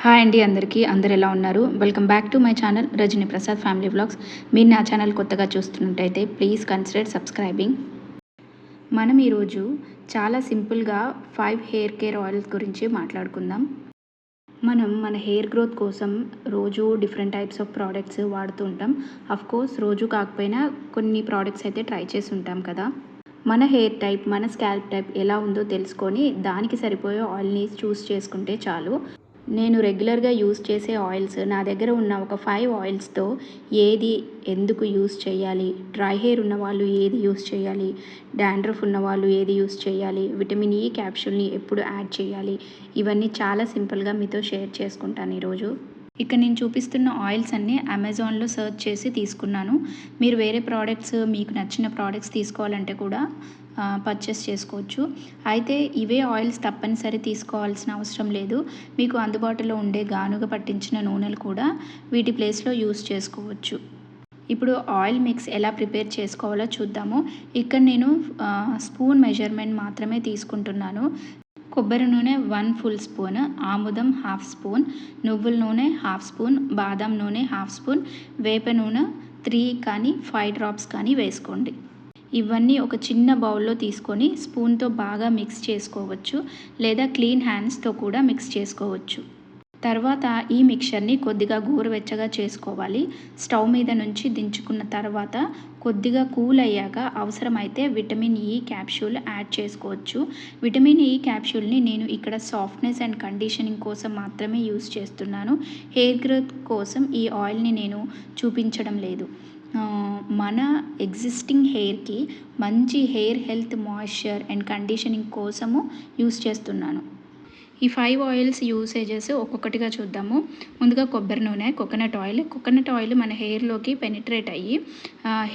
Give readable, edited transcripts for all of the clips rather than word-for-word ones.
Hi అండి అందరికీ. అందరు ఎలా ఉన్నారు? Welcome back to my channel Rajini Prasad family vlogs. మీరు నా ఛానల్ కొత్తగా చూస్తున్నట్టయితే ప్లీజ్ కన్సిడర్ సబ్స్క్రైబింగ్. మనం ఈరోజు చాలా సింపుల్గా 5 హెయిర్ కేర్ ఆయిల్స్ గురించి మాట్లాడుకుందాం. మనం మన హెయిర్ గ్రోత్ కోసం రోజు డిఫరెంట్ టైప్స్ ఆఫ్ ప్రోడక్ట్స్ వాడుతూ ఉంటాం. అఫ్కోర్స్ రోజు కాకపోయినా కొన్ని ప్రోడక్ట్స్ అయితే ట్రై చేసి ఉంటాం కదా. మన హెయిర్ టైప్, మన స్కాల్ప్ టైప్ ఎలా ఉందో తెలుసుకొని దానికి సరిపోయే ఆయిల్ని చూస్ చేసుకుంటే చాలు. నేను రెగ్యులర్గా యూస్ చేసే ఆయిల్స్, నా దగ్గర ఉన్న ఒక 5 ఆయిల్స్తో ఏది ఎందుకు యూస్ చేయాలి, డ్రై హెయిర్ ఉన్నవాళ్ళు ఏది యూస్ చేయాలి, డాండ్రఫ్ ఉన్నవాళ్ళు ఏది యూస్ చేయాలి, విటమిన్ ఈ క్యాప్సూల్ని ఎప్పుడు యాడ్ చేయాలి, ఇవన్నీ చాలా సింపుల్గా మీతో షేర్ చేసుకుంటాను ఈరోజు. ఇక్కడ నేను చూపిస్తున్న ఆయిల్స్ అన్నీ అమెజాన్లో సెర్చ్ చేసి తీసుకున్నాను. మీరు వేరే ప్రోడక్ట్స్, మీకు నచ్చిన ప్రోడక్ట్స్ తీసుకోవాలంటే కూడా పర్చేస్ చేసుకోవచ్చు. అయితే ఇవే ఆయిల్స్ తప్పనిసరి తీసుకోవాల్సిన అవసరం లేదు. మీకు అందుబాటులో ఉండే గానుగ పట్టించిన నూనెలు కూడా వీటి ప్లేస్లో యూస్ చేసుకోవచ్చు. ఇప్పుడు ఆయిల్ మిక్స్ ఎలా ప్రిపేర్ చేసుకోవాలో చూద్దాము. ఇక్కడ నేను స్పూన్ మెజర్మెంట్ మాత్రమే తీసుకుంటున్నాను. కొబ్బరి నూనె 1 ఫుల్ స్పూన్, ఆముదం 1/2 స్పూన్, నువ్వుల నూనె 1/2 స్పూన్, బాదం నూనె 1/2 స్పూన్, వేప నూనె 3 కానీ 5 డ్రాప్స్ కానీ వేసుకోండి. ఇవన్నీ ఒక చిన్న బౌల్లో తీసుకొని స్పూన్తో బాగా మిక్స్ చేసుకోవచ్చు, లేదా క్లీన్ హ్యాండ్స్తో కూడా మిక్స్ చేసుకోవచ్చు. తర్వాత ఈ మిక్చర్ని కొద్దిగా గోరువెచ్చగా చేసుకోవాలి. స్టవ్ మీద నుంచి దించుకున్న తర్వాత కొద్దిగా కూల్ అయ్యాక అవసరమైతే విటమిన్ ఈ క్యాప్సూల్ యాడ్ చేసుకోవచ్చు. విటమిన్ ఈ క్యాప్సూల్ని నేను ఇక్కడ సాఫ్ట్నెస్ అండ్ కండిషనింగ్ కోసం మాత్రమే యూస్ చేస్తున్నాను. హెయిర్ గ్రోత్ కోసం ఈ ఆయిల్ని నేను చూపించడం లేదు. మన ఎగ్జిస్టింగ్ హెయిర్కి మంచి hair health, moisture and conditioning కోసము యూస్ చేస్తున్నాను. ఈ 5 ఆయిల్స్ యూసేజెస్ ఒక్కొక్కటిగా చూద్దాము. ముందుగా కొబ్బరి నూనె, కోకోనట్ ఆయిల్. కోకోనట్ ఆయిల్ మన హెయిర్లోకి పెనిట్రేట్ అయ్యి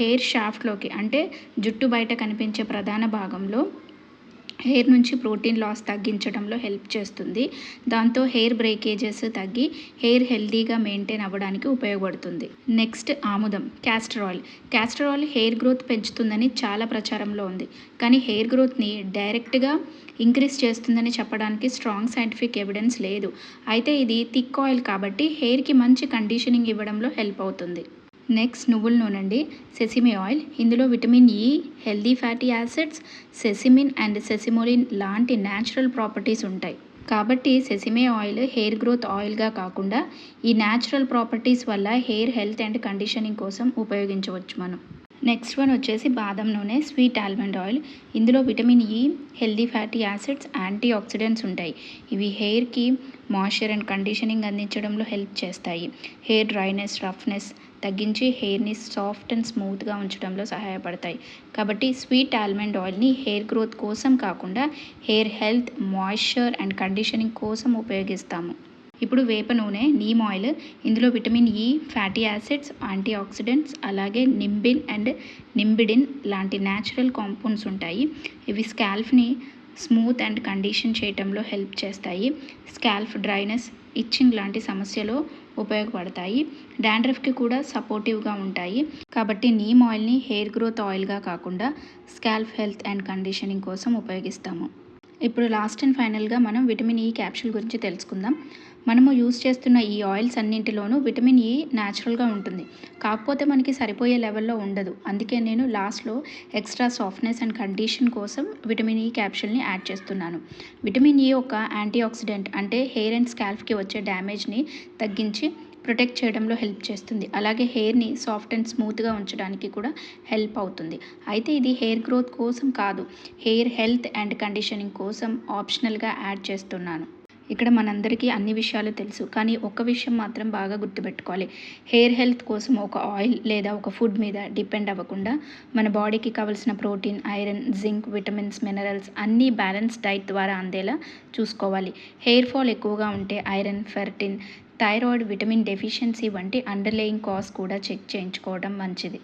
హెయిర్ షాఫ్ట్లోకి, అంటే జుట్టు బయట కనిపించే ప్రధాన భాగంలో హెయిర్ నుంచి ప్రోటీన్ లాస్ తగ్గించడంలో హెల్ప్ చేస్తుంది. దాంతో హెయిర్ బ్రేకేజెస్ తగ్గి హెయిర్ హెల్తీగా మెయింటైన్ అవ్వడానికి ఉపయోగపడుతుంది. నెక్స్ట్ ఆముదం, castor oil. Castor oil hair growth పెంచుతుందని చాలా ప్రచారంలో ఉంది, కానీ హెయిర్ గ్రోత్ని డైరెక్ట్గా ఇంక్రీజ్ చేస్తుందని చెప్పడానికి స్ట్రాంగ్ సైంటిఫిక్ ఎవిడెన్స్ లేదు. అయితే ఇది థిక్ ఆయిల్ కాబట్టి హెయిర్కి మంచి కండిషనింగ్ ఇవ్వడంలో హెల్ప్ అవుతుంది. నెక్స్ట్ నువ్వుల నూనె అండి, సెసిమి ఆయిల్. ఇందులో vitamin E, healthy fatty acids, sesamin and sesamolin లాంటి న్యాచురల్ ప్రాపర్టీస్ ఉంటాయి. కాబట్టి సెసిమే ఆయిల్ హెయిర్ గ్రోత్ ఆయిల్గా కాకుండా ఈ న్యాచురల్ ప్రాపర్టీస్ వల్ల హెయిర్ హెల్త్ అండ్ కండిషనింగ్ కోసం ఉపయోగించవచ్చు మనం. నెక్స్ట్ వన్ వచ్చేసి బాదం నూనె, స్వీట్ ఆల్మండ్ ఆయిల్. ఇందులో vitamin E, healthy fatty acids, antioxidants ఉంటాయి. ఇవి హెయిర్కి మాయిశ్చర్ అండ్ కండిషనింగ్ అందించడంలో హెల్ప్ చేస్తాయి. హెయిర్ డ్రైనెస్, రఫ్నెస్ తగ్గించి హెయిర్ని సాఫ్ట్ అండ్ స్మూత్గా ఉంచడంలో సహాయపడతాయి. కాబట్టి స్వీట్ ఆల్మండ్ ఆయిల్ని హెయిర్ గ్రోత్ కోసం కాకుండా hair health, moisture and conditioning కోసం ఉపయోగిస్తాము. ఇప్పుడు వేప నూనె, నీమ్ ఆయిల్. ఇందులో vitamin E, fatty acids, antioxidants, అలాగే నింబిన్ అండ్ నింబిడిన్ లాంటి న్యాచురల్ కాంపౌండ్స్ ఉంటాయి. ఇవి స్కాల్ప్ని స్మూత్ అండ్ కండిషన్ చేయడంలో హెల్ప్ చేస్తాయి. స్కాల్ప్ డ్రైనెస్, ఇచ్చింగ్ లాంటి సమస్యలో ఉపయోగపడతాయి. డాండ్రఫ్కి కూడా సపోర్టివ్గా ఉంటాయి. కాబట్టి నీమ్ ఆయిల్ని హెయిర్ గ్రోత్ ఆయిల్గా కాకుండా స్కాల్ప్ హెల్త్ అండ్ కండిషనింగ్ కోసం ఉపయోగిస్తాము. ఇప్పుడు లాస్ట్ అండ్ ఫైనల్గా మనం విటమిన్ ఈ క్యాప్సూల్ గురించి తెలుసుకుందాం. మనము యూస్ చేస్తున్న ఈ ఆయిల్స్ అన్నింటిలోనూ విటమిన్ ఈ న్యాచురల్గా ఉంటుంది, కాకపోతే మనకి సరిపోయే లెవెల్లో ఉండదు. అందుకే నేను లాస్ట్లో ఎక్స్ట్రా సాఫ్ట్నెస్ అండ్ కండిషన్ కోసం విటమిన్ ఈ క్యాప్సూల్ని యాడ్ చేస్తున్నాను. విటమిన్ ఈ ఒక యాంటీ ఆక్సిడెంట్, అంటే హెయిర్ అండ్ స్కాల్ప్కి వచ్చే డ్యామేజ్ని తగ్గించి ప్రొటెక్ట్ చేయడంలో హెల్ప్ చేస్తుంది. అలాగే హెయిర్ని సాఫ్ట్ అండ్ స్మూత్గా ఉంచడానికి కూడా హెల్ప్ అవుతుంది. అయితే ఇది హెయిర్ గ్రోత్ కోసం కాదు, హెయిర్ హెల్త్ అండ్ కండిషనింగ్ కోసం ఆప్షనల్గా యాడ్ చేస్తున్నాను. ఇక్కడ మనందరికీ అన్ని విషయాలు తెలుసు, కానీ ఒక విషయం మాత్రం బాగా గుర్తుపెట్టుకోవాలి. హెయిర్ హెల్త్ కోసం ఒక ఆయిల్ లేదా ఒక ఫుడ్ మీద డిపెండ్ అవ్వకుండా మన బాడీకి కావాల్సిన protein, iron, zinc, vitamins, minerals అన్నీ బ్యాలెన్స్ డైట్ ద్వారా అందేలా చూసుకోవాలి. హెయిర్ ఫాల్ ఎక్కువగా ఉంటే ఐరన్, ఫెర్టిన్, థైరాయిడ్, విటమిన్ డెఫిషియన్సీ వంటి అండర్లేయింగ్ కాజ్ కూడా చెక్ చేయించుకోవడం మంచిది.